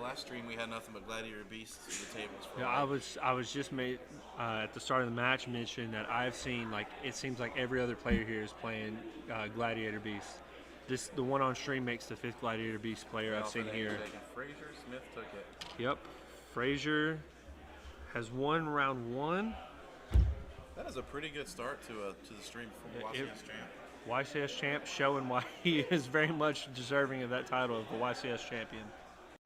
last stream we had nothing but gladiator beasts to the tables for Yeah, I was just made at the start of the match mentioned that I've seen like it seems like every other player here is playing Gladiator Beast. The one on stream makes the fifth Gladiator Beast player They I've offered seen that he was here. taking Frazier. Smith took it. Yep, Frazier has won round one. That is a pretty good start to the stream from YCS champ. YCS champ showing why he is very much deserving of that title of the YCS champion.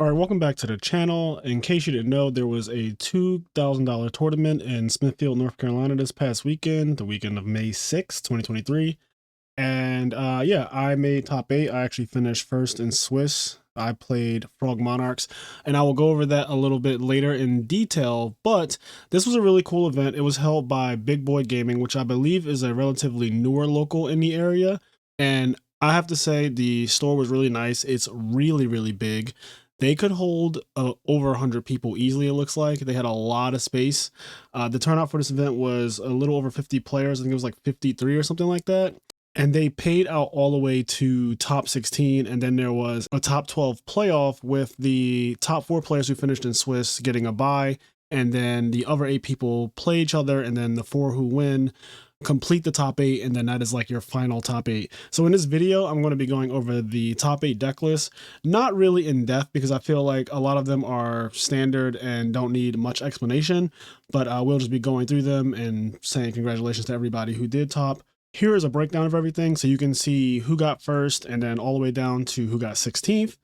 All right, welcome back to the channel. In case you didn't know, there was a $2,000 tournament in Smithfield, North Carolina this past weekend, the weekend of May 6th, 2023. And yeah, I made top 8. I actually finished first in Swiss. I played Frog Monarchs, and I will go over that a little bit later in detail. But this was a really cool event. It was held by Big Boy Gaming, which I believe is a relatively newer local in the area. And I have to say, the store was really nice. It's really, really big. They could hold over 100 people easily, it looks like. They had a lot of space. The turnout for this event was a little over 50 players. I think it was like 53 or something like that. And they paid out all the way to top 16. And then there was a top 12 playoff with the top 4 players who finished in Swiss getting a bye. And then the other 8 people play each other. And then the 4 who win complete the top 8, and then that is like your final top 8. So in this video, I'm going to be going over the top 8 deck list, not really in depth because I feel like a lot of them are standard and don't need much explanation, but we'll just be going through them and saying congratulations to everybody who did top. Here is a breakdown of everything so you can see who got first and then all the way down to who got 16th.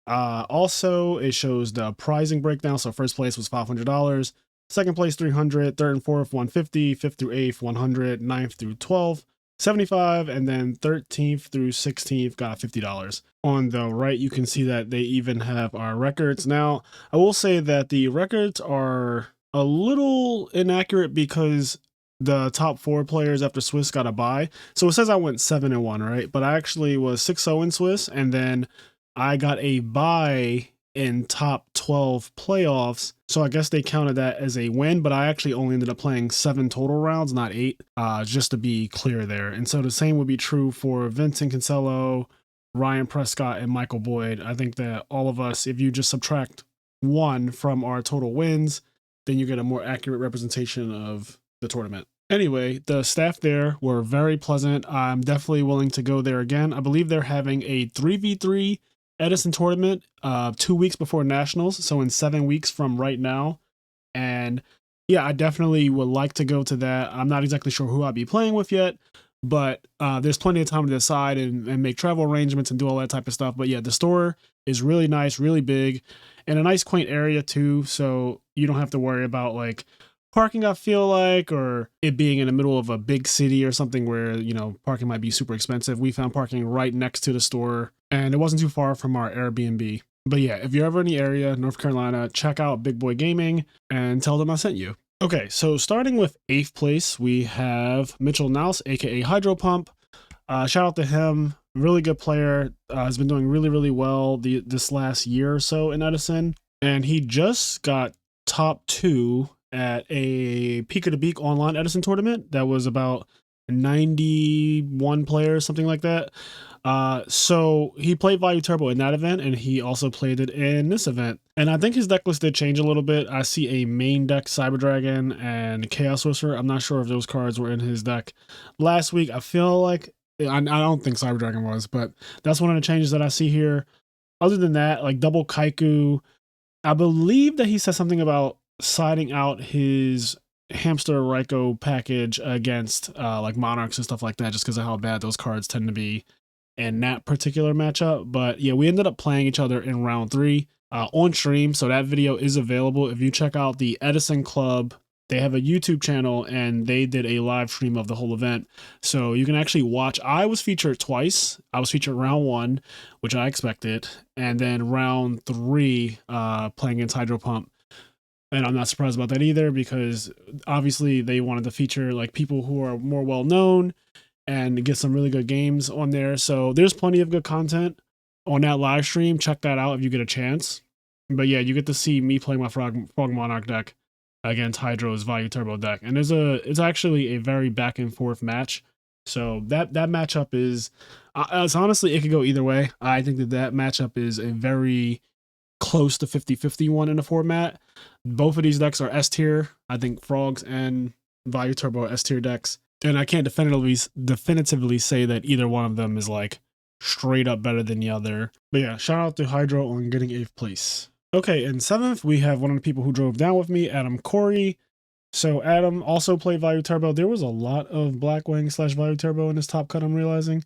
Also, it shows the pricing breakdown. So first place was $500. Second place, 300, third and fourth, 150, fifth through eighth, 100, ninth through 12, 75, and then 13th through 16th got $50. On the right, you can see that they even have our records. Now, I will say that the records are a little inaccurate because the top 4 players after Swiss got a bye. So it says I went 7-1, right? But I actually was 6-0 in Swiss, and then I got a bye in top 12 playoffs. So I guess they counted that as a win, but I actually only ended up playing 7 total rounds, not 8, just to be clear there. And so the same would be true for Vinnie Casello, Ryan Prescott, and Michael Boyd. I think that all of us, if you just subtract 1 from our total wins, then you get a more accurate representation of the tournament. Anyway, the staff there were very pleasant. I'm definitely willing to go there again. I believe they're having a 3v3 Edison tournament 2 weeks before Nationals, so in 7 weeks from right now. And yeah, I definitely would like to go to that. I'm not exactly sure who I'll be playing with yet, but there's plenty of time to decide and make travel arrangements and do all that type of stuff. But yeah, the store is really nice, really big, and a nice quaint area too, so you don't have to worry about like parking, I feel like, or it being in the middle of a big city or something where, you know, parking might be super expensive. We found parking right next to the store, and it wasn't too far from our Airbnb. But yeah, if you're ever in the area, North Carolina, check out Big Boy Gaming and tell them I sent you. Okay, so starting with 8th place, we have Mitchell Niles, aka Hydro Pump. Shout out to him. Really good player. Has been doing really, really well this last year or so in Edison. And he just got top 2 at a Peak of the Beak online Edison tournament that was about 91 players, something like that. So he played Value Turbo in that event, and he also played it in this event. And I think his deck list did change a little bit. I see a main deck Cyber Dragon and Chaos Whisperer. I'm not sure if those cards were in his deck last week. I feel like I don't think Cyber Dragon was, but that's one of the changes that I see here. Other than that, like double Kaiku, I believe that he said something about siding out his Hamster Ryko package against like Monarchs and stuff like that, just because of how bad those cards tend to be in that particular matchup. But yeah, we ended up playing each other in round 3 on stream, so that video is available. If you check out the Edison Club, they have a YouTube channel and they did a live stream of the whole event, so you can actually watch. I was featured twice. I was featured round 1, which I expected, and then round 3 playing against Hydro Pump. And I'm not surprised about that either, because obviously they wanted to feature like people who are more well known and get some really good games on there. So there's plenty of good content on that live stream. Check that out if you get a chance. But yeah, you get to see me playing my Frog Monarch deck against Hydro's Value Turbo deck. And it's actually a very back and forth match. So that matchup is, it's honestly, it could go either way. I think that matchup is a very close to 50-50 one in the format. Both of these decks are S tier. I think Frogs and Value Turbo are S tier decks. And I can't definitively say that either one of them is like straight up better than the other. But yeah, shout out to Hydro on getting 8th place. Okay, in 7th, we have one of the people who drove down with me, Adam Corey. So Adam also played Value Turbo. There was a lot of Blackwing / Value Turbo in his top cut, I'm realizing.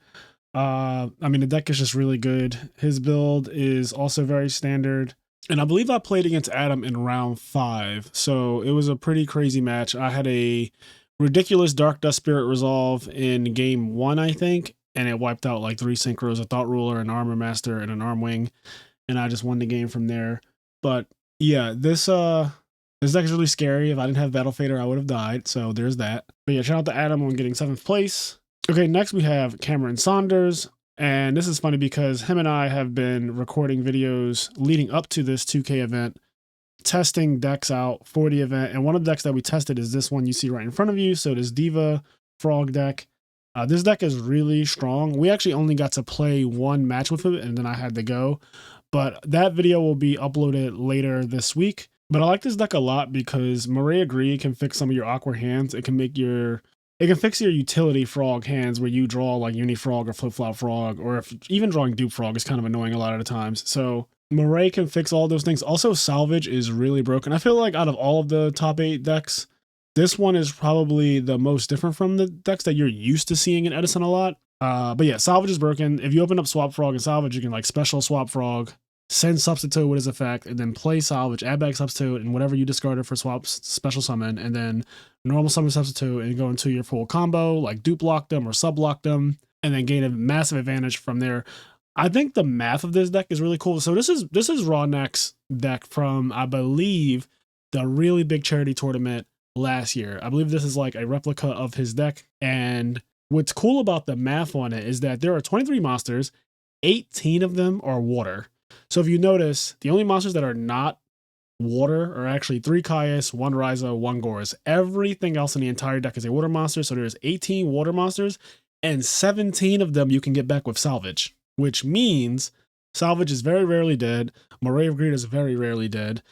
I mean, the deck is just really good. His build is also very standard. And I believe I played against Adam in round 5. So it was a pretty crazy match. I had a ridiculous Dark Dust Spirit Resolve in game 1, I think. And it wiped out like 3 Synchros, a Thought Ruler, an Armor Master, and an Arm Wing. And I just won the game from there. But yeah, this deck is really scary. If I didn't have Battle Fader, I would have died. So there's that. But yeah, shout out to Adam on getting 7th place. Okay, next we have Cameron Saunders. And this is funny because him and I have been recording videos leading up to this 2K event, testing decks out for the event. And one of the decks that we tested is this one you see right in front of you. So this Diva Frog deck. This deck is really strong. We actually only got to play one match with it and then I had to go. But that video will be uploaded later this week. But I like this deck a lot because Moray Agree can fix some of your awkward hands. It can fix your utility frog hands where you draw like Uni Frog or Flip Flop Frog, or if even drawing Dupe Frog is kind of annoying a lot of the times. So Moray can fix all those things. Also, Salvage is really broken. I feel like out of all of the top 8 decks, this one is probably the most different from the decks that you're used to seeing in Edison a lot. But yeah, Salvage is broken. If you open up Swap Frog and Salvage, you can like special Swap Frog, send Substitute with his effect, and then play Salvage, add back Substitute, and whatever you discarded for swaps, special summon, and then normal summon Substitute, and go into your full combo, like dupe lock them or sub lock them, and then gain a massive advantage from there. I think the math of this deck is really cool. So this is Rawneck's deck from, I believe, the really big charity tournament last year. I believe this is like a replica of his deck. And what's cool about the math on it is that there are 23 monsters, 18 of them are water. So if you notice, the only monsters that are not water are actually 3 Caius, 1 Ryza, 1 Gorz. Everything else in the entire deck is a water monster. So there's 18 water monsters and 17 of them you can get back with Salvage, which means Salvage is very rarely dead. Moray of Greed is very rarely dead.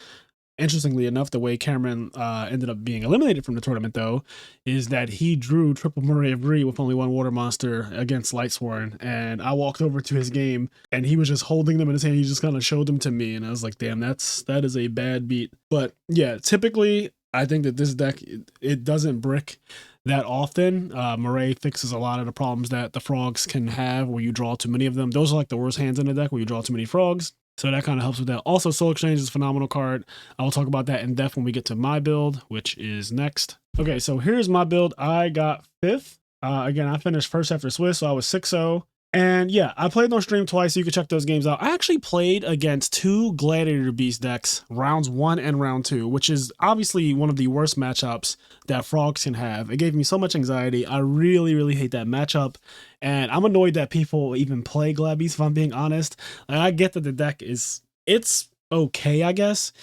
Interestingly enough, the way Cameron ended up being eliminated from the tournament, though, is that he drew triple Moray of Greed with only 1 water monster against Lightsworn. And I walked over to his game, and he was just holding them in his hand. He just kind of showed them to me, and I was like, damn, that is a bad beat. But yeah, typically, I think that this deck, it doesn't brick that often. Moray fixes a lot of the problems that the frogs can have where you draw too many of them. Those are like the worst hands in the deck where you draw too many frogs. So that kind of helps with that. Also, Soul Exchange is a phenomenal card. I will talk about that in depth when we get to my build, which is next. Okay, so here's my build. I got 5th. Again, I finished first after Swiss, so I was 6-0. And yeah, I played on stream twice, so you can check those games out. I actually played against 2 Gladiator Beast decks, rounds 1 and round 2, which is obviously one of the worst matchups that frogs can have. It gave me so much anxiety. I really, really hate that matchup. And I'm annoyed that people even play Glad Beast, if I'm being honest. Like, I get that the deck it's okay, I guess,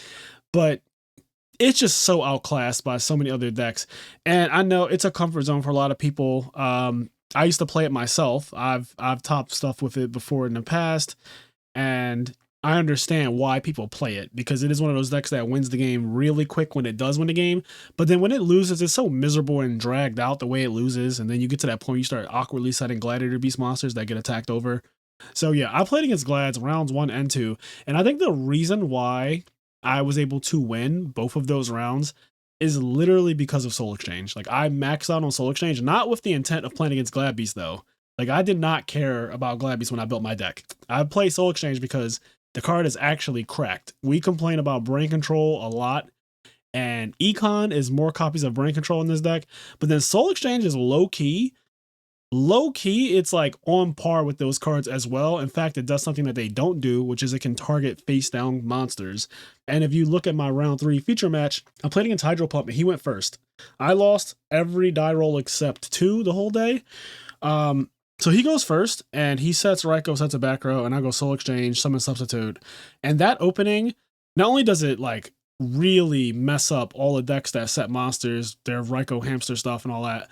but it's just so outclassed by so many other decks. And I know it's a comfort zone for a lot of people. I used to play it myself. I've topped stuff with it before in the past, and I understand why people play it, because it is one of those decks that wins the game really quick when it does win the game. But then when it loses, it's so miserable and dragged out the way it loses. And then you get to that point, you start awkwardly setting Gladiator Beast monsters that get attacked over. So yeah, I played against Glads rounds 1 and 2. And I think the reason why I was able to win both of those rounds is literally because of Soul Exchange. Like, I maxed out on Soul Exchange, not with the intent of playing against Glad Beast though. Like, I did not care about Glad Beast when I built my deck. I play Soul Exchange because the card is actually cracked. We complain about Brain Control a lot, and Econ is more copies of Brain Control in this deck. But then Soul Exchange is low-key. Low-key, it's like on par with those cards as well. In fact, it does something that they don't do, which is it can target face-down monsters. And if you look at my round 3 feature match, I played against Hydro Pump, and he went first. I lost every die roll except 2 the whole day. So he goes first, and he sets Raikou, sets a back row, and I go Soul Exchange, Summon Substitute. And that opening, not only does it like really mess up all the decks that set monsters, their Raikou hamster stuff and all that,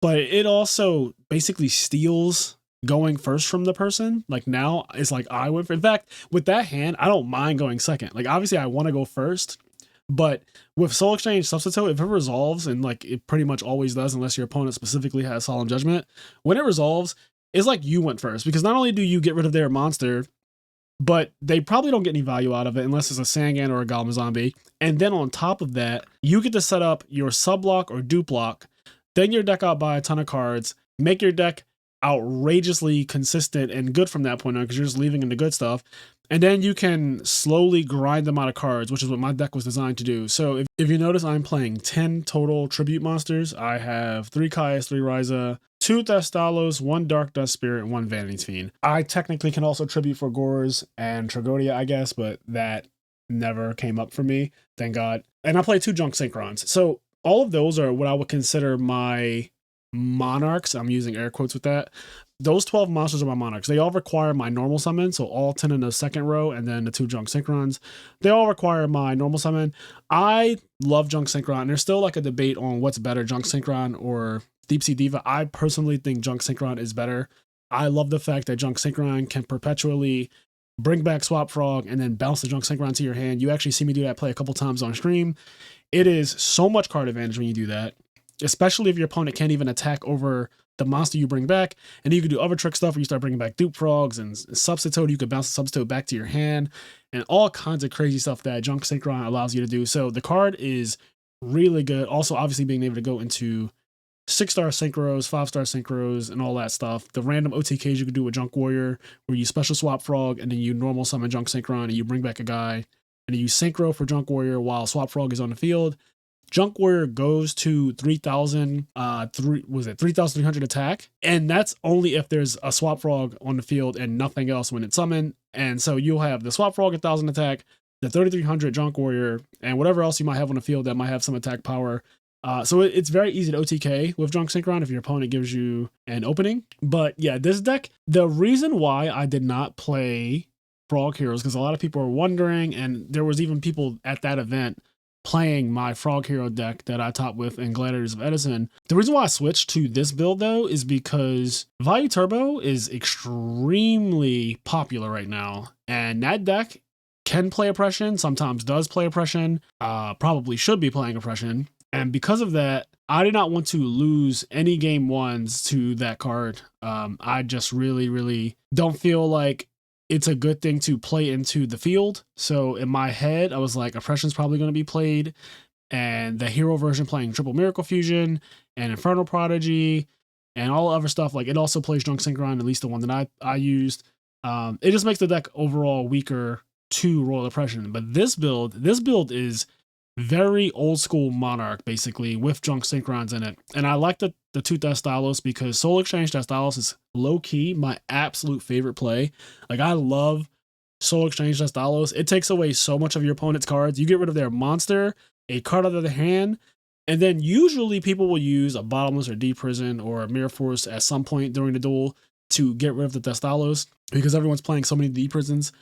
but it also basically steals going first from the person. Like now it's like I went for. In fact, with that hand, I don't mind going second. Like obviously I want to go first, but with Soul Exchange Substitute, if it resolves, and like it pretty much always does, unless your opponent specifically has Solemn Judgment, when it resolves, it's like you went first, because not only do you get rid of their monster, but they probably don't get any value out of it unless it's a Sangan or a Golem Zombie. And then on top of that, you get to set up your sub block or dupe block, then your deck out by a ton of cards, make your deck outrageously consistent and good from that point on, because you're just leaving in the good stuff. And then you can slowly grind them out of cards, which is what my deck was designed to do. So if you notice, I'm playing 10 total tribute monsters. I have 3 Kaias, 3 Ryza, 2 Thestalos, 1 Dark Dust Spirit, and 1 Vanity Fiend. I technically can also tribute for Gores and Tragodia, I guess, but that never came up for me, thank God. And I play 2 Junk Synchrons. So all of those are what I would consider my monarchs. I'm using air quotes with that. Those 12 monsters are my monarchs. They all require my normal summon, so all 10 in the second row, and then the 2 Junk Synchrons. They all require my normal summon. I love Junk Synchron. There's still like a debate on what's better, Junk Synchron or Deep Sea Diva. I personally think Junk Synchron is better. I love the fact that Junk Synchron can perpetually bring back Swap Frog and then bounce the Junk Synchron to your hand. You actually see me do that play a couple times on stream. It is so much card advantage when you do that, especially if your opponent can't even attack over the monster you bring back. And you can do other trick stuff where you start bringing back dupe frogs and substitute. You could bounce the substitute back to your hand and all kinds of crazy stuff that Junk Synchron allows you to do. So the card is really good. Also, obviously being able to go into 6-star synchros, 5-star synchros, and all that stuff. The random OTKs you can do with Junk Warrior, where you special swap Frog and then you normal summon Junk Synchron and you bring back a guy, and then you synchro for Junk Warrior while Swap Frog is on the field. Junk Warrior goes to 3,300 attack, and that's only if there's a Swap Frog on the field and nothing else when it's summoned. And so you'll have the Swap Frog 1,000 attack, the 3,300 Junk Warrior, and whatever else you might have on the field that might have some attack power. So it's very easy to OTK with Junk Synchron if your opponent gives you an opening. But yeah, this deck, the reason why I did not play Frog Heroes, because a lot of people are wondering, and there was even people at that event playing my Frog Hero deck that I top with in Gladiators of Edison. The reason why I switched to this build though is because Value Turbo is extremely popular right now, and that deck can play Oppression, sometimes does play Oppression, probably should be playing Oppression. And because of that, I did not want to lose any game ones to that card. I just really don't feel like it's a good thing to play into the field. So in my head, I was like, Oppression's probably going to be played, and the hero version playing Triple Miracle Fusion and Infernal Prodigy and all other stuff. Like it also plays Junk Synchron, at least the one that I used. It just makes the deck overall weaker to Royal Oppression. But this build is very old school Monarch, basically, with Junk Synchrons in it. And I like the 2 Thestalos because Soul Exchange Thestalos is low key my absolute favorite play. Like I love Soul Exchange Thestalos. It takes away so much of your opponent's cards. You get rid of their monster, a card out of their hand, and then usually people will use a Bottomless or Deep Prison or a Mirror Force at some point during the duel to get rid of the Thestalos, because everyone's playing so many Deep Prisons.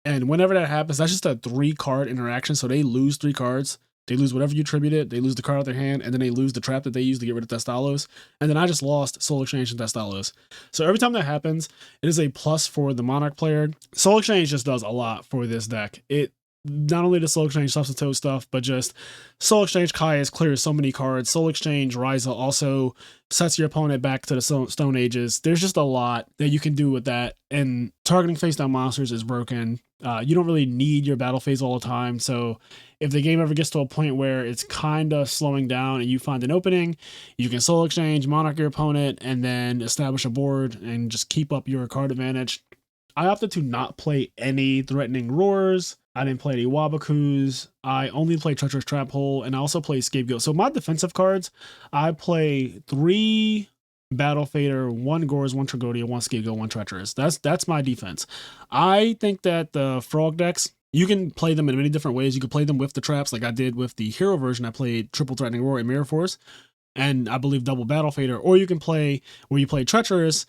And whenever that happens, that's just a 3-card interaction. So they lose 3 cards. They lose whatever you attributed, they lose the card out of their hand, and then they lose the trap that they used to get rid of Thestalos. And then I just lost Soul Exchange and Thestalos. So every time that happens, it is a plus for the Monarch player. Soul Exchange just does a lot for this deck. It not only the Soul Exchange substitute stuff, but just Soul Exchange Kaias clears so many cards. Soul Exchange Ryza also sets your opponent back to the Stone Ages. There's just a lot that you can do with that. And targeting face down monsters is broken. You don't really need your battle phase all the time. So if the game ever gets to a point where it's kind of slowing down and you find an opening, you can Soul Exchange, Monarch your opponent, and then establish a board and just keep up your card advantage. I opted to not play any Threatening Roars. I didn't play any Wabakus. I only play Treacherous Trap Hole, and I also play Scapegoat. So my defensive cards, I play 3 Battle Fader, 1 Gores, 1 Tragodia, 1 Scapegoat, 1 Treacherous. That's my defense. I think that the Frog decks, you can play them in many different ways. You can play them with the traps like I did with the Hero version. I played Triple Threatening Roar and Mirror Force, and I believe double Battle Fader. Or you can play where you play Treacherous,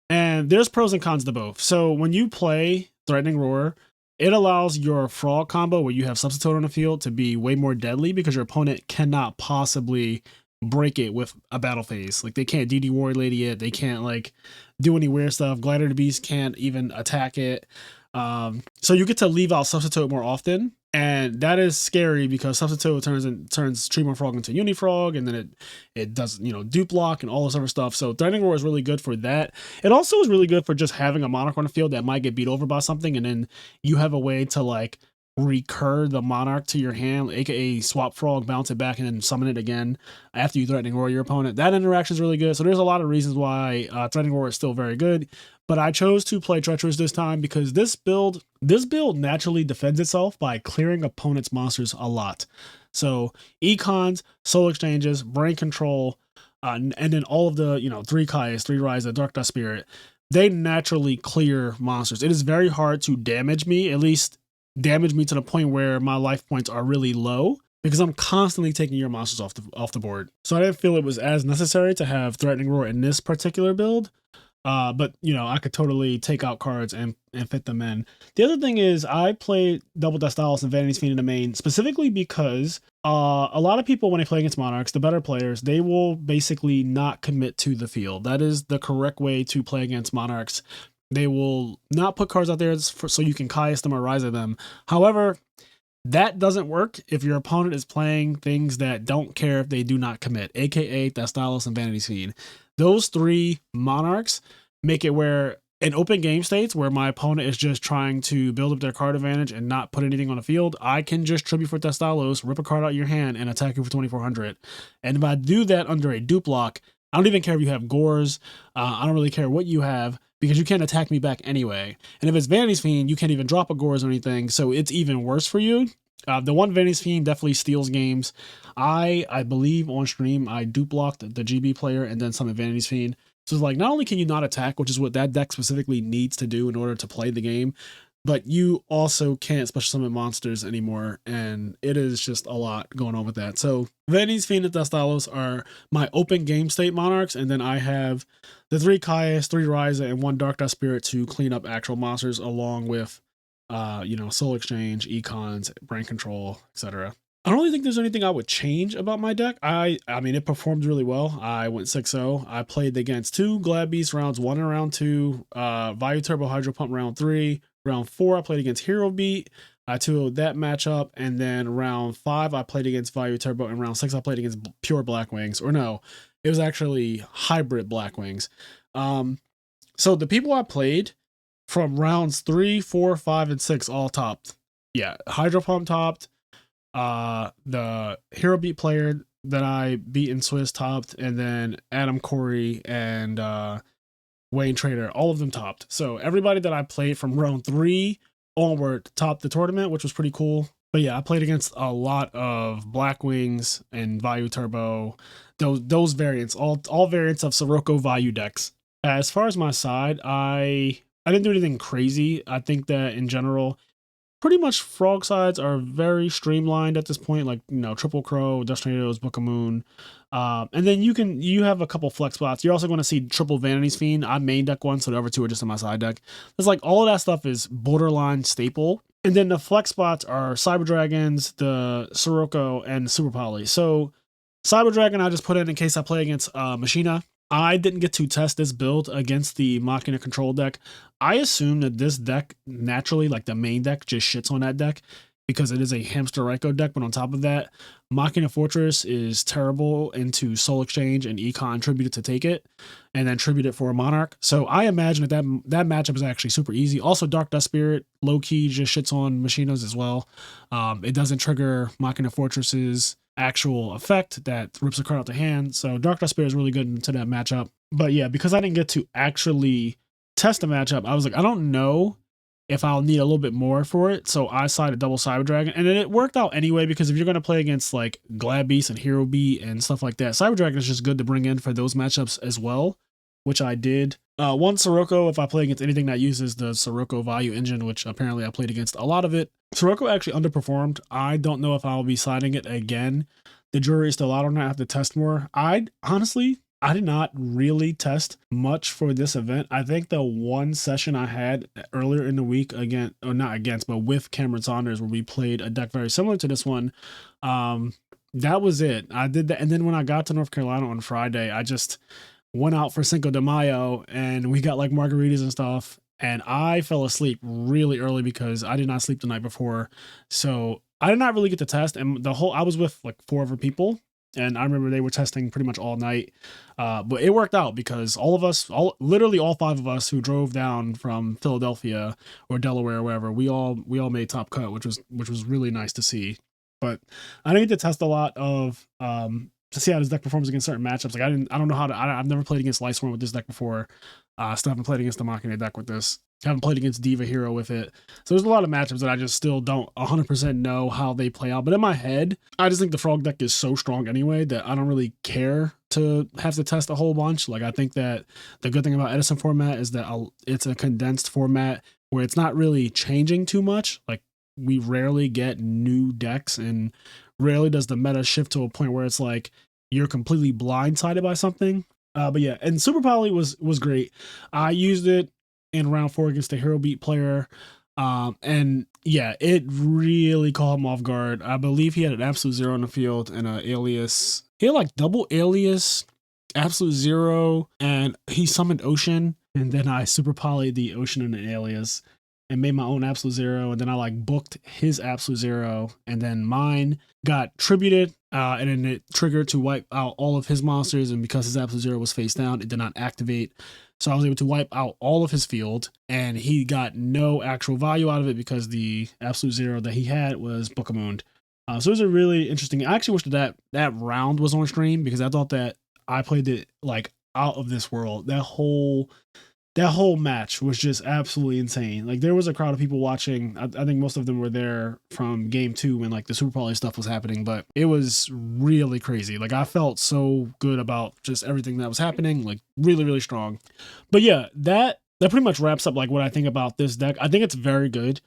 and there's pros and cons to both. So when you play Threatening Roar, it allows your Frog combo where you have Substitute on the field to be way more deadly because your opponent cannot possibly break it with a battle phase. Like they can't DD Warrior Lady it. They can't like do any weird stuff. Gladiator Beast can't even attack it. So you get to leave out Substitute more often, and that is scary because Substitute turns Tremor Frog into Unifrog, and then it does dupe lock and all this other stuff. So Threatening Roar is really good for that. It also is really good for just having a Monarch on the field that might get beat over by something, and then you have a way to like recur the Monarch to your hand, aka swap Frog, bounce it back, and then summon it again after you Threatening Roar your opponent. That interaction is really good. So there's a lot of reasons why Threatening Roar is still very good. But I chose to play Treacherous this time because this build naturally defends itself by clearing opponent's monsters a lot. So Econs, Soul Exchanges, Brain Control, and then all of the 3 Kai's, 3 Rise, Dark Dust Spirit, they naturally clear monsters. It is very hard to damage me, at least damage me to the point where my life points are really low, because I'm constantly taking your monsters off the board. So I didn't feel it was as necessary to have Threatening Roar in this particular build. But I could totally take out cards and fit them in. The other thing is I played Double Destalis and Vanity's Fiend in the main specifically because a lot of people, when they play against Monarchs, the better players, they will basically not commit to the field. That is the correct way to play against Monarchs. They will not put cards out there so you can Caius them or Rise them. However, that doesn't work if your opponent is playing things that don't care if they do not commit, aka Thestalos and Vanity's Fiend. Those 3 Monarchs make it where in open game states where my opponent is just trying to build up their card advantage and not put anything on the field, I can just Tribute for Thestalos, rip a card out of your hand, and attack you for 2,400. And if I do that under a dupe lock, I don't even care if you have Gores. I don't really care what you have because you can't attack me back anyway. And if it's Vanity's Fiend, you can't even drop a Gores or anything, so it's even worse for you. The one Vanity's Fiend definitely steals games. I believe on stream I dupe blocked the GB player and then summoned Vanity's Fiend. So it's like, not only can you not attack, which is what that deck specifically needs to do in order to play the game, but you also can't special summon monsters anymore, and it is just a lot going on with that. So Vanity's Fiend and Thestalos are my open game state Monarchs, and then I have the 3 Caius, 3 Ryza, and 1 Dark Dust Spirit to clean up actual monsters along with Soul Exchange, Econs, Brain Control, etc. I don't really think there's anything I would change about my deck. I mean, it performed really well. I went 6-0. I played against 2 Glad Beast rounds 1 and round 2, Vayu Turbo Hydro Pump round 3. Round 4, I played against Hero Beat. I 2-0'd that matchup. And then round 5, I played against Vayu Turbo. And round 6, I played against Pure Black Wings. Or no, it was actually Hybrid Black Wings. So the people I played from rounds 3, 4, 5, and 6 all topped. Yeah, Hydro Pump topped. The Hero Beat player that I beat in Swiss topped, and then Adam Corey and Wayne Trader, all of them topped. So everybody that I played from round 3 onward topped the tournament, which was pretty cool. But yeah, I played against a lot of Black Wings and Vayu Turbo, those variants, all variants of Sirocco Vayu decks. As far as my side, I didn't do anything crazy. I think that in general, pretty much frog sides are very streamlined at this point, like Triple Crow, Dust Tornadoes, Book of Moon, and then you have a couple flex spots. You're also going to see triple Vanity's Fiend. I main deck one, so the other 2 are just in my side deck. It's like all of that stuff is borderline staple, and then the flex spots are Cyber Dragons, the Sirocco, and Super Poly. So Cyber Dragon I just put in case I play against Machina. I didn't get to test this build against the Machina control deck. I assume that this deck naturally, like the main deck, just shits on that deck because it is a Hamster Ryko deck. But on top of that, Machina Fortress is terrible into Soul Exchange and Econ tributed to take it and then tribute it for a Monarch. So I imagine that matchup is actually super easy. Also, Dark Dust Spirit low-key just shits on Machinas as well. It doesn't trigger Machina Fortress's actual effect that rips a card out the hand. So Dark Dust Spirit is really good into that matchup. But yeah, because I didn't get to actually test the matchup, I was like, I don't know if I'll need a little bit more for it. So I sided double Cyber Dragon, and then it worked out anyway, because if you're going to play against like Glad Beast and Hero Beat and stuff like that, Cyber Dragon is just good to bring in for those matchups as well, which I did. One Sirocco, if I play against anything that uses the Sirocco Vayu engine, which apparently I played against a lot of it. Sirocco actually underperformed. I don't know if I'll be siding it again. The jury is still out on that. I have to test more. I did not really test much for this event. I think the one session I had earlier in the week but with Cameron Saunders, where we played a deck very similar to this one, that was it. I did that. And then when I got to North Carolina on Friday, I just went out for Cinco de Mayo and we got like margaritas and stuff. And I fell asleep really early because I did not sleep the night before. So I did not really get to test. And I was with like 4 other people. And I remember they were testing pretty much all night. But it worked out because literally all 5 of us who drove down from Philadelphia or Delaware or wherever, we all made top cut, which was really nice to see. But I didn't get to test a lot of to see how this deck performs against certain matchups. Like I don't know I've never played against Lightsworn with this deck before. Still haven't played against the Machina deck with this. Haven't played against Diva Hero with it. So there's a lot of matchups that I just still don't 100% know how they play out. But in my head, I just think the Frog deck is so strong anyway that I don't really care to have to test a whole bunch. Like I think that the good thing about Edison format is that it's a condensed format where it's not really changing too much. Like we rarely get new decks and rarely does the meta shift to a point where it's like you're completely blindsided by something. But yeah, and Super Poly was great. I used it in round 4 against a Hero Beat player. And yeah, it really caught him off guard. I believe he had an Absolute Zero in the field and an Alias. He had like double Alias, Absolute Zero, and he summoned Ocean. And then I Super Poly'd the Ocean and the Alias and made my own Absolute Zero. And then I like booked his Absolute Zero. And then mine got tributed. And then it triggered to wipe out all of his monsters. And because his Absolute Zero was face down, it did not activate. So I was able to wipe out all of his field. And he got no actual value out of it because the Absolute Zero that he had was Bookamooned. So it was a really interesting. I actually wish that round was on stream because I thought that I played it like out of this world. That whole match was just absolutely insane. Like there was a crowd of people watching. I think most of them were there from game 2 when like the Super Poly stuff was happening, but it was really crazy. Like I felt so good about just everything that was happening, like really, really strong. But yeah, that pretty much wraps up like what I think about this deck. I think it's very good.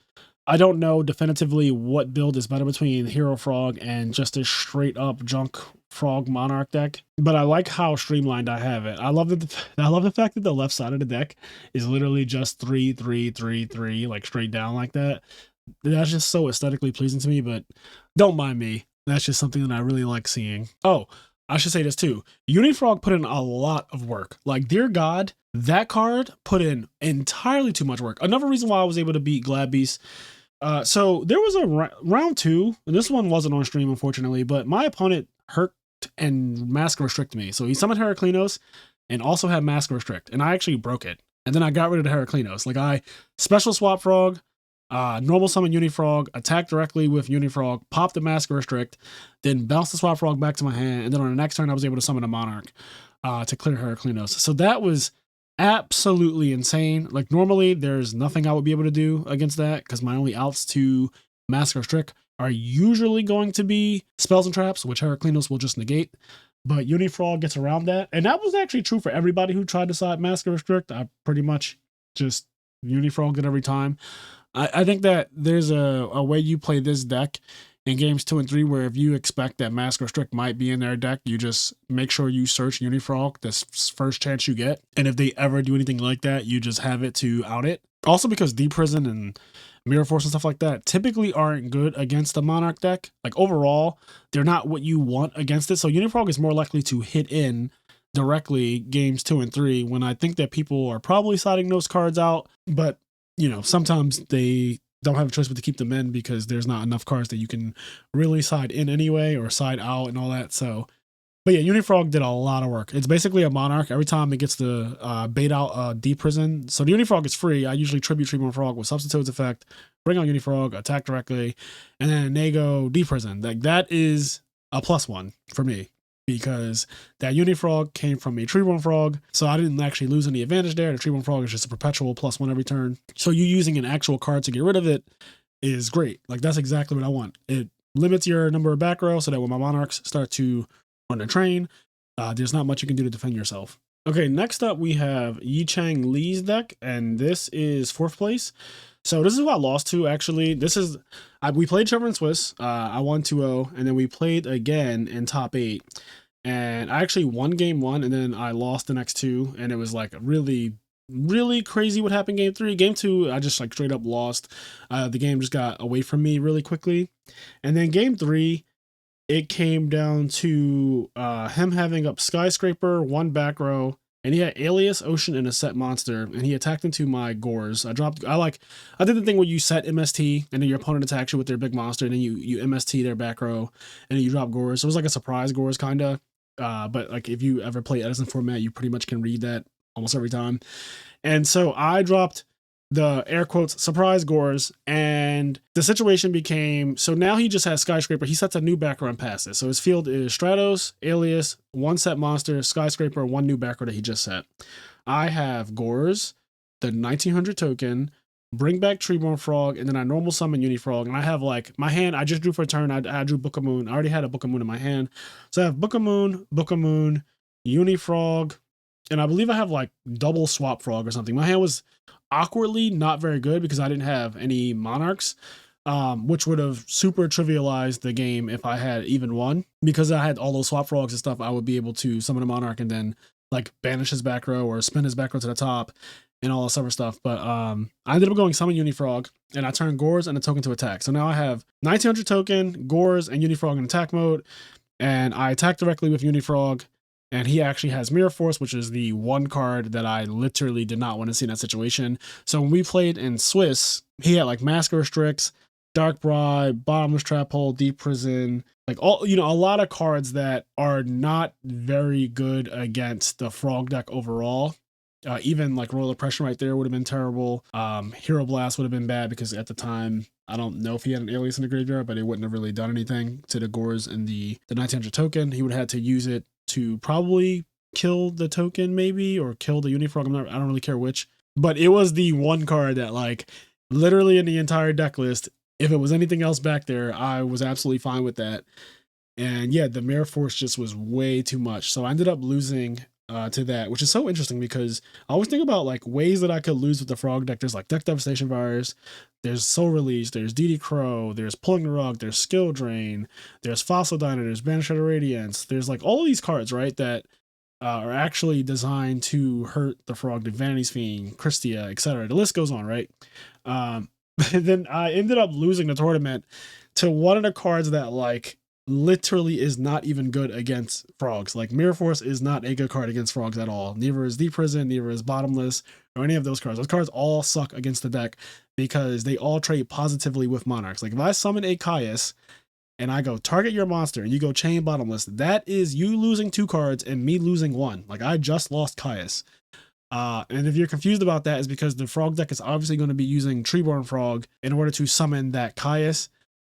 I don't know definitively what build is better between Hero Frog and just a straight up junk Frog Monarch deck, but I like how streamlined I have it. I love the fact that the left side of the deck is literally just 3, 3, 3, 3, like straight down like that. That's just so aesthetically pleasing to me, but don't mind me. That's just something that I really like seeing. Oh, I should say this too. Unifrog put in a lot of work. Like, dear God, that card put in entirely too much work. Another reason why I was able to beat Glad Beast. So there was a round 2, and this one wasn't on stream, unfortunately, but my opponent hurt and Mask Restrict me. So he summoned Heraclinos and also had Mask Restrict, and I actually broke it. And then I got rid of the Heraclinos. Like I special swap Frog, normal summon Unifrog, attack directly with Unifrog, pop the Mask Restrict, then bounce the swap Frog back to my hand, and then on the next turn I was able to summon a Monarch to clear Heraclinos. So that was absolutely insane. Like normally there's nothing I would be able to do against that because my only outs to Mask Restrict are usually going to be spells and traps, which Heraclinos will just negate. But Unifrog gets around that. And that was actually true for everybody who tried to side Mask Restrict. I pretty much just Unifrogged it every time. I think that there's a way you play this deck in games 2 and 3 where if you expect that Mask Restrict might be in their deck, you just make sure you search Unifrog this first chance you get. And if they ever do anything like that, you just have it to out it. Also because Deep Prison and Mirror Force and stuff like that typically aren't good against the Monarch deck. Like overall, they're not what you want against it. So Unifrog is more likely to hit in directly games 2 and 3 when I think that people are probably siding those cards out. But, you know, sometimes they don't have a choice but to keep them in because there's not enough cards that you can really side in anyway or side out and all that. So, but yeah, Unifrog did a lot of work. It's basically a Monarch every time it gets to bait out Deep Prison. So the Unifrog is free. I usually tribute Treatment Frog with Substitute's effect, bring on Unifrog, attack directly, and then Nago Deep Prison. Like that is a +1 for me because that Unifrog came from a Treeborn Frog. So I didn't actually lose any advantage there. The Treeborn Frog is just a perpetual +1 every turn. So you using an actual card to get rid of it is great. Like that's exactly what I want. It limits your number of back row so that when my Monarchs start to on the train, there's not much you can do to defend yourself. Okay, next up we have Chang Lee's deck, and this is 4th place. So this is who I lost to, actually. We played Trevor and Swiss. I won 2-0, and then we played again in top 8. And I actually won game 1, and then I lost the next 2, and it was like really, really crazy what happened game 3. Game 2, I just like straight up lost. The game just got away from me really quickly. And then game 3, it came down to him having up Skyscraper, one back row, and he had Alias, Ocean, and a set monster, and he attacked into my Gores. I did the thing where you set MST, and then your opponent attacks you with their big monster, and then you MST their back row, and then you drop Gores. So it was like a surprise Gores, kinda. But like if you ever play Edison format, you pretty much can read that almost every time. And so I dropped the air quotes surprise Gores, and the situation became, so now he just has Skyscraper. He sets a new back row and passes. So his field is Stratos, Alias, one set monster, Skyscraper, one new back row that he just set. I have Gores, the 1900 token, bring back Treeborn Frog, and then I normal summon Unifrog. And I have like my hand, I just drew for a turn. I drew Book of Moon. I already had a Book of Moon in my hand. So I have Book of Moon, Unifrog, and I believe I have like double Swap Frog or something. My hand was awkwardly not very good because I didn't have any Monarchs, which would have super trivialized the game if I had even one. Because I had all those Swap Frogs and stuff, I would be able to summon a Monarch and then like banish his back row or spin his back row to the top and all this other stuff. But I ended up going summon Unifrog, and I turned Gores and a token to attack. So now I have 1900 token, Gores, and Unifrog in attack mode, and I attack directly with Unifrog. And he actually has Mirror Force, which is the one card that I literally did not want to see in that situation. So when we played in Swiss, he had like Mask Restricts, Dark Bribe, Bottomless Trap Hole, Deep Prison, like all, a lot of cards that are not very good against the Frog deck overall. Even like Royal Oppression right there would have been terrible. Hero Blast would have been bad because at the time, I don't know if he had an Alias in the graveyard, but it wouldn't have really done anything to the Gores and the 1900 token. He would have had to use it to probably kill the token maybe, or kill the Unifrog. I don't really care which, but it was the one card that like literally in the entire deck list, if it was anything else back there, I was absolutely fine with that. And yeah, the Mirror Force just was way too much. So I ended up losing to that, which is so interesting because I always think about like ways that I could lose with the Frog deck. There's like Deck Devastation Virus, there's Soul Release, there's DD Crow, there's Pulling the Rug, there's Skill Drain, there's Fossil Diner, there's Banisher of Radiance. There's like all these cards, right, that are actually designed to hurt the Frog, the Vanity's Fiend, Christia, etc. The list goes on, right? And then I ended up losing the tournament to one of the cards that like literally is not even good against Frogs. Like Mirror Force is not a good card against Frogs at all. Neither is Deep Prison, neither is Bottomless, or any of those cards. Those cards all suck against the deck because they all trade positively with Monarchs. Like if I summon a Caius and I go target your monster and you go chain Bottomless, that is you losing 2 cards and me losing 1. Like I just lost Caius. And if you're confused about that, is because the Frog deck is obviously going to be using Treeborn Frog in order to summon that Caius.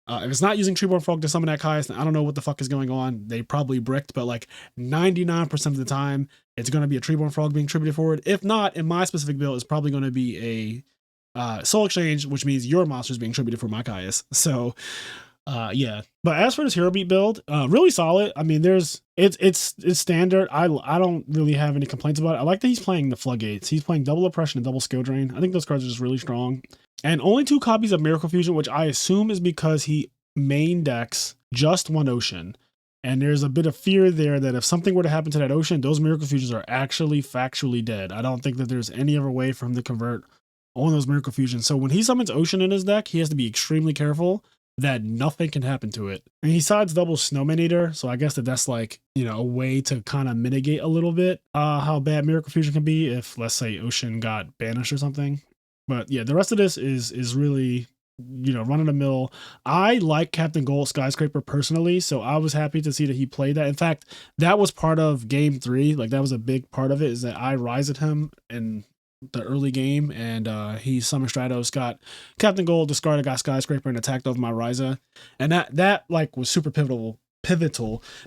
If it's not using Treeborn Frog to summon that Caius, then I don't know what the fuck is going on. They probably bricked, but like 99% of the time, it's going to be a Treeborn Frog being tributed forward. If not, in my specific build, it's probably going to be a Soul Exchange, which means your monster is being tributed for my Caius. So, yeah. But as for this Hero Beat build, really solid. I mean, it's standard. I don't really have any complaints about it. I like that he's playing the Floodgates. He's playing Double Oppression and Double Skill Drain. I think those cards are just really strong. And only 2 copies of Miracle Fusion, which I assume is because he main decks just one Ocean. And there's a bit of fear there that if something were to happen to that Ocean, those Miracle Fusions are actually factually dead. I don't think that there's any other way for him to convert on those Miracle Fusions. So when he summons Ocean in his deck, he has to be extremely careful that nothing can happen to it. And he sides double Snowman Eater, so I guess that's like, a way to kind of mitigate a little bit how bad Miracle Fusion can be if, let's say, Ocean got banished or something. But yeah, the rest of this is really, run of the mill. I like Captain Gold Skyscraper personally, so I was happy to see that he played that. In fact, that was part of game 3. Like that was a big part of it, is that I rised in the early game, and he summoned Stratos, got Captain Gold, discarded, got Skyscraper, and attacked over my Ryza. And that like was super pivotal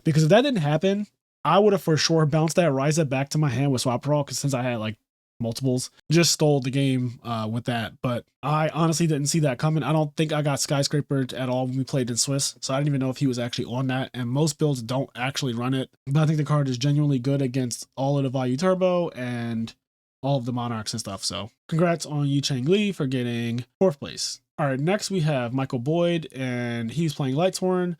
because if that didn't happen, I would have for sure bounced that Ryza back to my hand with Swap Brawl, because since I had like multiples, just stole the game with that. But I honestly didn't see that coming. I don't think I got Skyscraper at all when we played in Swiss, so I didn't even know if he was actually on that, and most builds don't actually run it. But I think the card is genuinely good against all of the Value Turbo and all of the Monarchs and stuff. So congrats on you, Chang Lee, for getting 4th place. All right, next we have Michael Boyd, and he's playing Lightsworn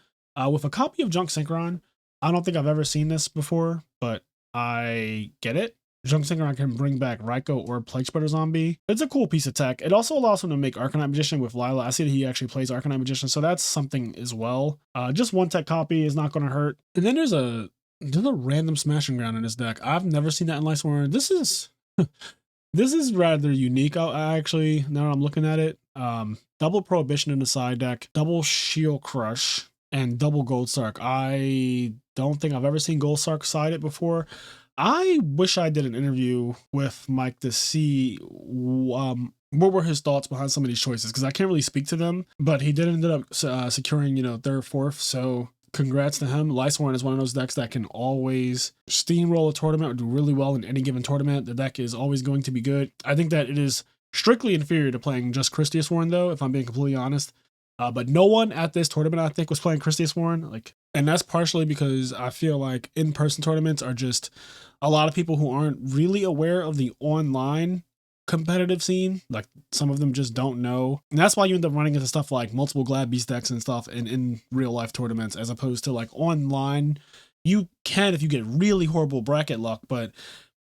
with a copy of Junk Synchron. I don't think I've ever seen this before, but I get it. Jungsinger can bring back Raiko or Plague Spreader Zombie. It's a cool piece of tech. It also allows him to make Arcanite Magician with Lila. I see that he actually plays Arcanite Magician, so that's something as well. Just one tech copy is not going to hurt. And then there's a random Smashing Ground in this deck. I've never seen that in Lightsworn. This is rather unique. I actually, now that I'm looking at it, double Prohibition in the side deck, double Shield Crush, and double Gold Sark. I don't think I've ever seen Gold Sark sided before. I wish I did an interview with Mike to see what were his thoughts behind some of these choices, because I can't really speak to them, but he did end up securing, third, fourth, so congrats to him. Lightsworn is one of those decks that can always steamroll a tournament or do really well in any given tournament. The deck is always going to be good. I think that it is strictly inferior to playing just Christius Warren, though, if I'm being completely honest. But no one at this tournament, I think, was playing Christius Warren. And that's partially because I feel like in-person tournaments are just a lot of people who aren't really aware of the online competitive scene. Like, some of them just don't know. And that's why you end up running into stuff like multiple Glad Beast decks and stuff in real life tournaments, as opposed to like online. You can if you get really horrible bracket luck, but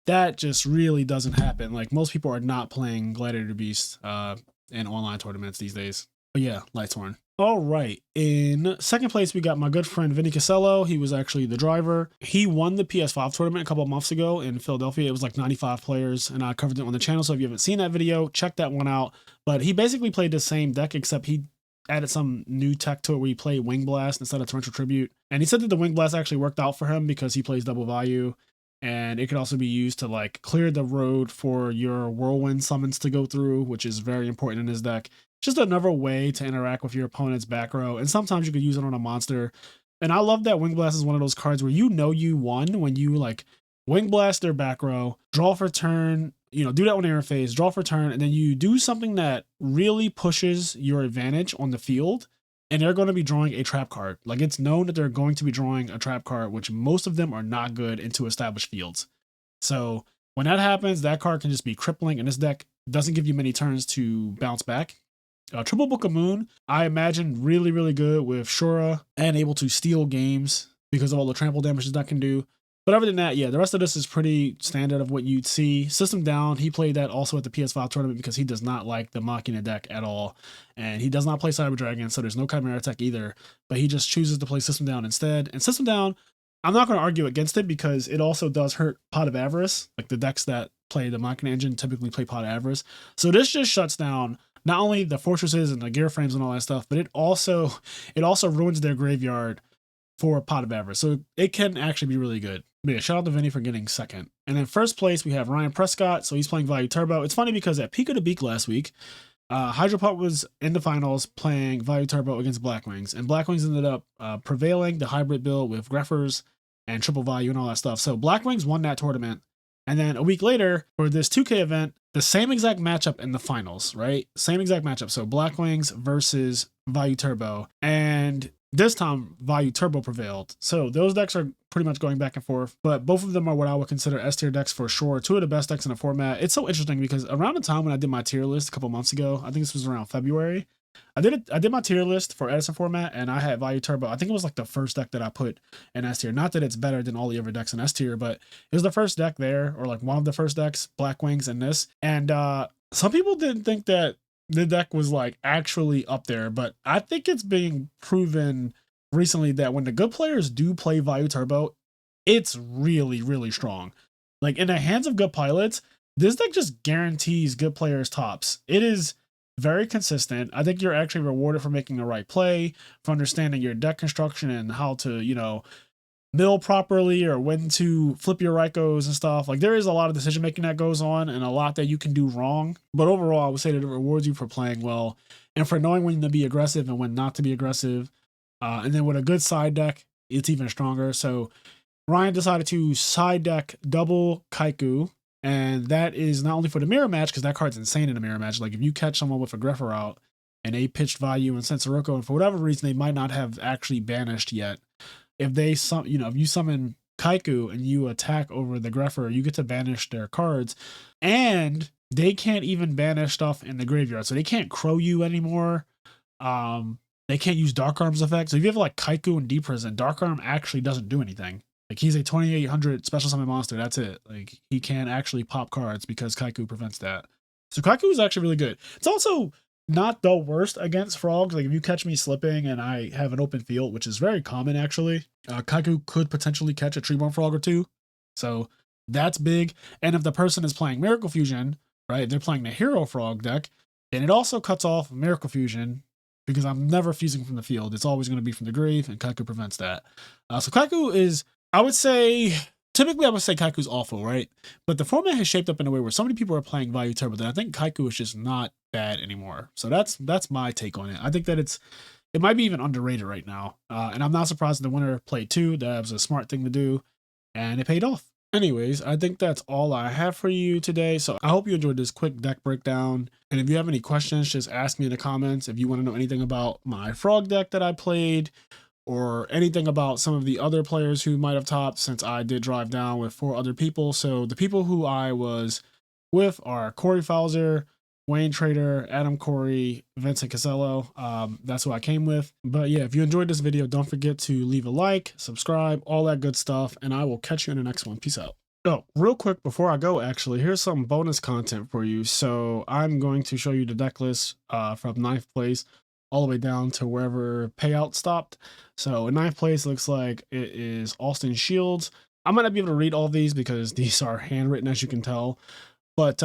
that just really doesn't happen. Like, most people are not playing Gladiator Beast in online tournaments these days. But yeah, Lightsworn. All right. In second place, we got my good friend Vinnie Casello. He was actually the driver. He won the PS5 tournament a couple of months ago in Philadelphia. It was like 95 players, and I covered it on the channel. So if you haven't seen that video, check that one out. But he basically played the same deck, except he added some new tech to it where he played Wing Blast instead of Torrential Tribute. And he said that the Wing Blast actually worked out for him because he plays double value. And it could also be used to like clear the road for your Whirlwind summons to go through, which is very important in his deck. Just another way to interact with your opponent's back row. And sometimes you could use it on a monster. And I love that Wing Blast is one of those cards where you won when you like Wing Blast their back row, draw for turn, do that on the interface, draw for turn, and then you do something that really pushes your advantage on the field. And they're going to be drawing a trap card. Like, it's known that they're going to be drawing a trap card, which most of them are not good into established fields. So when that happens, that card can just be crippling, and this deck doesn't give you many turns to bounce back. Triple Book of Moon, I imagine really, really good with Shura and able to steal games because of all the trample damages that can do. But other than that, yeah, the rest of this is pretty standard of what you'd see. System Down, he played that also at the PS5 tournament because he does not like the Machina deck at all. And he does not play Cyber Dragon, so there's no Chimera tech either. But he just chooses to play System Down instead. And System Down, I'm not going to argue against it because it also does hurt Pot of Avarice. Like, the decks that play the Machina engine typically play Pot of Avarice. So this just shuts down not only the fortresses and the gear frames and all that stuff, but it also ruins their graveyard for Pot of Avarice. So it can actually be really good. But yeah, shout out to Vinny for getting second. And then first place, we have Ryan Prescott. So he's playing Value Turbo. It's funny because at Peak of the Beak last week, Hydropop was in the finals playing Value Turbo against Blackwings. And Blackwings ended up prevailing the hybrid build with Greffers and Triple Value and all that stuff. So Blackwings won that tournament. And then a week later, for this 2K event, the same exact matchup in the finals, right? Same exact matchup. So Blackwings versus Value Turbo. And this time, Value Turbo prevailed. So those decks are pretty much going back and forth, but both of them are what I would consider S tier decks for sure. Two of the best decks in the format. It's so interesting because around the time when I did my tier list a couple months ago, I think this was around February, I did my tier list for Edison format, and I had Value Turbo. I think it was like the first deck that I put in S tier. Not that it's better than all the other decks in S tier, but it was the first deck there, or like one of the first decks, Blackwings and this. And some people didn't think that the deck was like actually up there, but I think it's being proven recently that when the good players do play Value Turbo, it's really, really strong. Like, in the hands of good pilots, this deck just guarantees good players tops. It is very consistent. I think you're actually rewarded for making the right play, for understanding your deck construction and how to, mill properly or when to flip your Raikos and stuff. Like, there is a lot of decision making that goes on and a lot that you can do wrong. But overall, I would say that it rewards you for playing well and for knowing when to be aggressive and when not to be aggressive. And then with a good side deck, it's even stronger. So Ryan decided to side deck double Kaiku. And that is not only for the mirror match, because that card's insane in a mirror match. Like, if you catch someone with a Greffer out and they pitched Value and Sensoroko, and for whatever reason they might not have actually banished yet, if you summon Kaiku and you attack over the Greffer, you get to banish their cards, and they can't even banish stuff in the graveyard. So they can't crow you anymore. They can't use Dark Arm's effect. So if you have like Kaiku and Deep Prison, Dark Arm actually doesn't do anything. Like, he's a 2800 special summon monster. That's it. Like, he can't actually pop cards because Kaiku prevents that. So Kaiku is actually really good. It's also not the worst against frogs. Like, if you catch me slipping and I have an open field, which is very common actually, Kaiku could potentially catch a Treeborn Frog or two. So that's big. And if the person is playing Miracle Fusion, right, they're playing the Hero Frog deck, then it also cuts off Miracle Fusion because I'm never fusing from the field. It's always going to be from the grave, and Kaiku prevents that. So Kaiku is, I would say, typically I would say Kaiku's awful, right? But the format has shaped up in a way where so many people are playing Value Turbo that I think Kaiku is just not bad anymore. So that's my take on it. I think that it might be even underrated right now. And I'm not surprised the winner played too. That was a smart thing to do, and it paid off. Anyways, I think that's all I have for you today. So I hope you enjoyed this quick deck breakdown. And if you have any questions, just ask me in the comments. If you want to know anything about my frog deck that I played, or anything about some of the other players who might have topped, since I did drive down with 4 other people. So the people who I was with are Corey Fowler, Wayne Trader, Adam Corey, Vinnie Casello. That's who I came with. But yeah, if you enjoyed this video, don't forget to leave a like, subscribe, all that good stuff, and I will catch you in the next one. Peace out. Oh, real quick before I go, actually, here's some bonus content for you. So I'm going to show you the deck list from 9th place all the way down to wherever payout stopped. So in 9th place, looks like it is Austin Shields. I might not be able to read all these because these are handwritten, as you can tell. But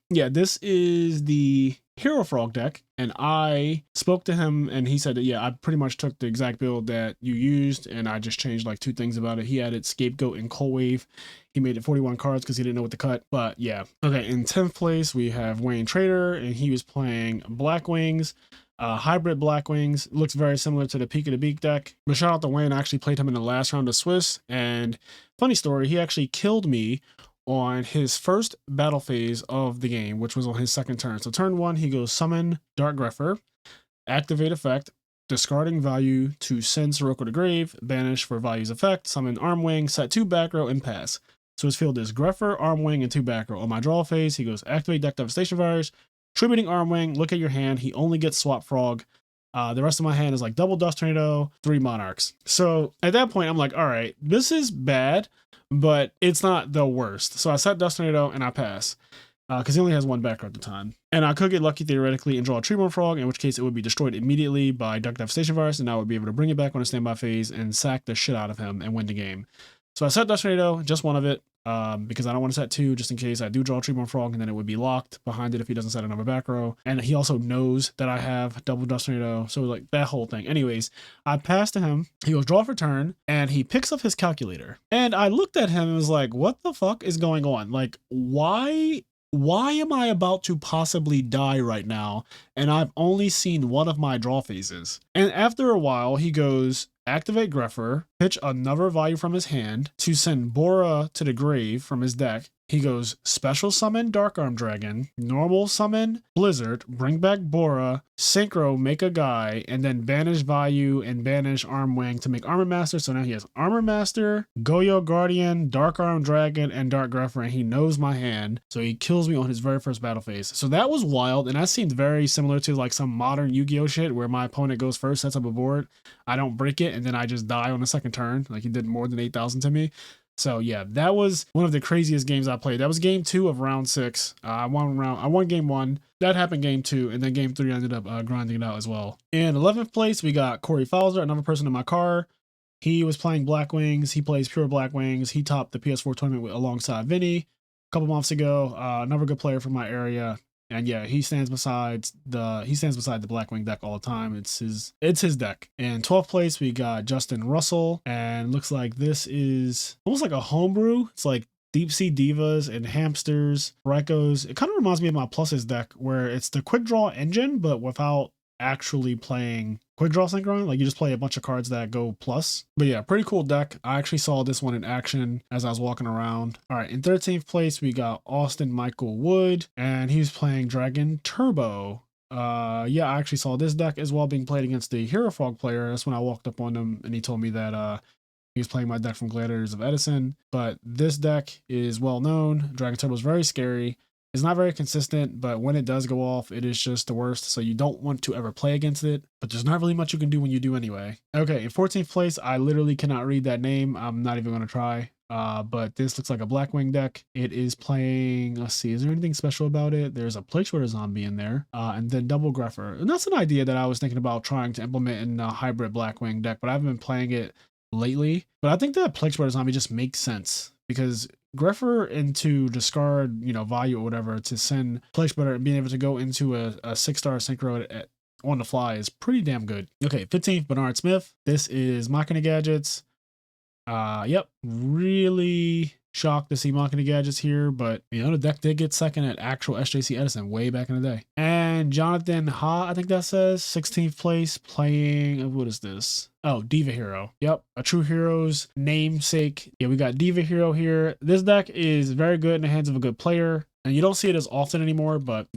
yeah, this is the Hero Frog deck, and I spoke to him and he said that, yeah, I pretty much took the exact build that you used, and I just changed like 2 things about it. He added Scapegoat and Cold Wave. He made it 41 cards because he didn't know what to cut. But yeah. Okay, in 10th place, we have Wayne Trader, and he was playing Black Wings. Hybrid Black Wings. Looks very similar to the Peak of the Beak deck. But shout out to Wayne. I actually played him in the last round of Swiss, and funny story, he actually killed me on his first battle phase of the game, which was on his 2nd turn. So turn 1, he goes Summon Dark Grepher, activate effect, discarding value to send Sirocco to grave, banish for value's effect, summon Armwing, set 2 back row, and pass. So his field is Grepher, Armwing, and 2 back row. On my draw phase, he goes activate Deck Devastation Virus, tributing Armwing, look at your hand, he only gets Swap Frog. The rest of my hand is like double Dust Tornado, 3 Monarchs. So at that point, I'm like, all right, this is bad, but it's not the worst. So I set Dust Tornado and I pass because he only has 1 backer at the time. And I could get lucky theoretically and draw a Treeborn Frog, in which case it would be destroyed immediately by Deck Devastation Virus, and I would be able to bring it back on a standby phase and sack the shit out of him and win the game. So I set Dust Tornado, just 1 of it, because I don't want to set 2 just in case I do draw a Treeborn Frog, and then it would be locked behind it if he doesn't set another back row. And he also knows that I have double Dust Tornado, so like that whole thing. Anyways, I passed to him. He goes draw for turn, and he picks up his calculator. And I looked at him and was like, what the fuck is going on? Like, why am I about to possibly die right now? And I've only seen 1 of my draw phases. And after a while, he goes activate Grepher, pitch another value from his hand to send Bora to the grave from his deck. He goes special summon Dark Arm Dragon, normal summon Blizzard, bring back Bora, synchro, make a guy, and then banish value and banish Armwing to make Armor Master. So now he has Armor Master, Goyo Guardian, Dark Arm Dragon, and Dark Grepher, and he knows my hand. So he kills me on his very first battle phase. So that was wild, and that seemed very similar to like some modern Yu-Gi-Oh shit where my opponent goes first, sets up a board, I don't break it, and then I just die on the 2nd turn. Like, he did more than 8,000 to me. So yeah, that was one of the craziest games I played. That was game 2 of round 6. I won game 1. That happened game 2, and then game 3 I ended up grinding it out as well. In 11th place, we got Corey Fowler, another person in my car. He was playing Black Wings. He plays pure Black Wings. He topped the PS4 tournament alongside Vinny a couple months ago. Another good player from my area. And yeah, he stands beside the Blackwing deck all the time. It's his deck. In 12th place, we got Justin Russell, and looks like this is almost like a homebrew. It's like Deep Sea Divas and Hamsters, Rykos. It kind of reminds me of my Pluses deck, where it's the quick draw engine, but without actually playing quick draw synchron. Like, you just play a bunch of cards that go plus. But yeah, pretty cool deck. I actually saw this one in action as I was walking around. All right, in 13th place, we got Austin Michael Wood, and he was playing Dragon Turbo. Yeah, I actually saw this deck as well being played against the Hero Frog player. That's when I walked up on him and he told me that he was playing my deck from Gladiators of Edison. But this deck is well known. Dragon Turbo is very scary. It's not very consistent, but when it does go off, it is just the worst. So you don't want to ever play against it, but there's not really much you can do when you do anyway. Okay, in 14th place, I literally cannot read that name. I'm not even going to try. But this looks like a Blackwing deck. It is playing, let's see, is there anything special about it? There's a Plague Shredder Zombie in there, and then Double Greffer. And that's an idea that I was thinking about trying to implement in a hybrid Blackwing deck, but I haven't been playing it lately. But I think that Plague Shredder Zombie just makes sense because Greffer into discard, value or whatever to send Plague Shredder and being able to go into a 6-star synchro on the fly is pretty damn good. Okay, 15th, Bernard Smith. This is Machina Gadgets. Yep, really shocked to see Machina Gadgets here, but the deck did get second at actual SJC Edison way back in the day. And Jonathan Ha, I think that says 16th place, playing, what is this? Oh, Diva Hero. Yep, a True Hero's namesake. Yeah, we got Diva Hero here. This deck is very good in the hands of a good player, and you don't see it as often anymore, but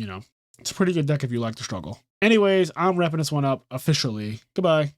it's a pretty good deck if you like to struggle. Anyways, I'm wrapping this one up officially. Goodbye.